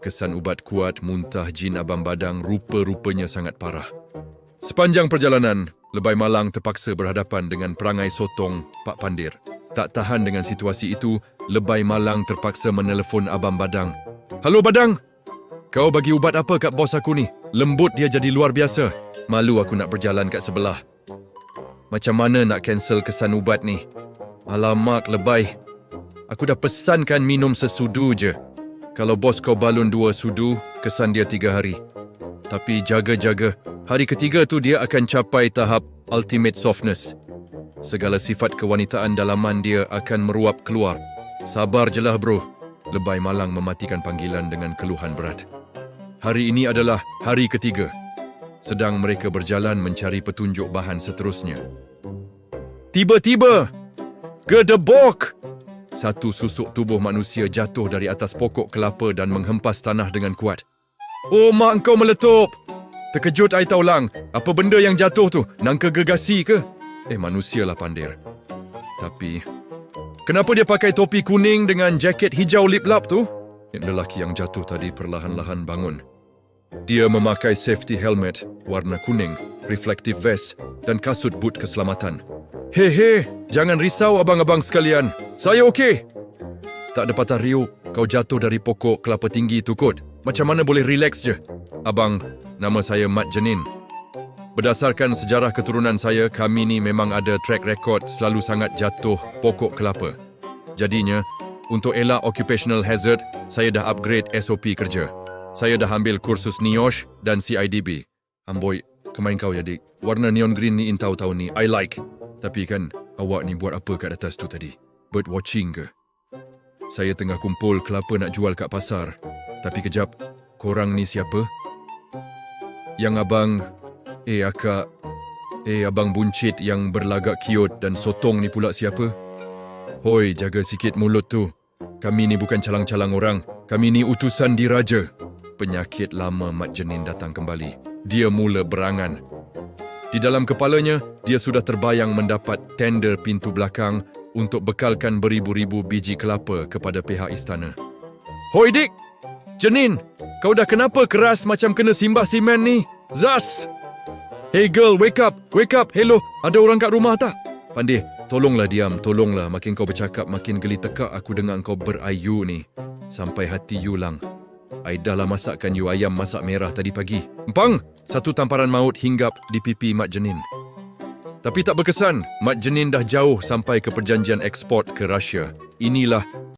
Kesan ubat kuat, muntah jin abang badang rupa-rupanya sangat parah. Sepanjang perjalanan, Lebay Malang terpaksa berhadapan dengan perangai sotong Pak Pandir. Tak tahan dengan situasi itu, Lebay Malang terpaksa menelefon abang badang. "Halo badang, kau bagi ubat apa kat bos aku ni? Lembut dia jadi luar biasa. Malu aku nak berjalan kat sebelah. Macam mana nak cancel kesan ubat ni? Alamak Lebay, aku dah pesankan minum sesudu je. Kalau bos kau balun 2 sudu, kesan dia 3 hari. Tapi jaga-jaga, hari ketiga tu dia akan capai tahap ultimate softness. Segala sifat kewanitaan dalaman dia akan meruap keluar. Sabar je lah bro." Lebay Malang mematikan panggilan dengan keluhan berat. Hari ini adalah hari ketiga. Sedang mereka berjalan mencari petunjuk bahan seterusnya. Tiba-tiba, gedebok! Satu susuk tubuh manusia jatuh dari atas pokok kelapa dan menghempas tanah dengan kuat. "Oh, mak engkau meletup! Terkejut I tahu lang. Apa benda yang jatuh tu? Nangka gegasi ke?" Manusialah Pandir. Tapi, kenapa dia pakai topi kuning dengan jaket hijau lip-lap tu? Lelaki yang jatuh tadi perlahan-lahan bangun. Dia memakai safety helmet warna kuning, reflective vest dan kasut boot keselamatan. "He, jangan risau abang-abang sekalian. Saya okey." "Tak ada patah riuk. Kau jatuh dari pokok kelapa tinggi tu kot. Macam mana boleh relax je?" "Abang, nama saya Mat Jenin. Berdasarkan sejarah keturunan saya, kami ni memang ada track record selalu sangat jatuh pokok kelapa. Jadinya, untuk elak occupational hazard, saya dah upgrade SOP kerja. Saya dah ambil kursus NIOSH dan CIDB. Amboi, kemain kau ya dik. Warna neon green ni intau tahun ni. I like. Tapi kan, awak ni buat apa kat atas tu tadi? Bird watching ke?" "Saya tengah kumpul kelapa nak jual kat pasar. Tapi kejap, korang ni siapa?" "Yang abang... akak... abang buncit yang berlagak kiut dan sotong ni pula siapa?" "Hoi, jaga sikit mulut tu. Kami ni bukan calang-calang orang. Kami ni utusan diraja." Penyakit lama Mat Jenin datang kembali. Dia mula berangan. Di dalam kepalanya, dia sudah terbayang mendapat tender pintu belakang untuk bekalkan beribu-ribu biji kelapa kepada pihak istana. "Hoi dik! Jenin, kau dah kenapa keras macam kena simbah simen ni? Zas! Hey girl, wake up! Wake up! Hello, ada orang kat rumah tak?" "Pandir, tolonglah diam, tolonglah. Makin kau bercakap, makin geli tekak aku dengar kau berayu ni. Sampai hati you lang. I dah lah masakkan you ayam masak merah tadi pagi." "Empang!" Satu tamparan maut hinggap di pipi Mat Jenin. Tapi tak berkesan, Mat Jenin dah jauh sampai ke perjanjian ekspor ke Rusia. Inilah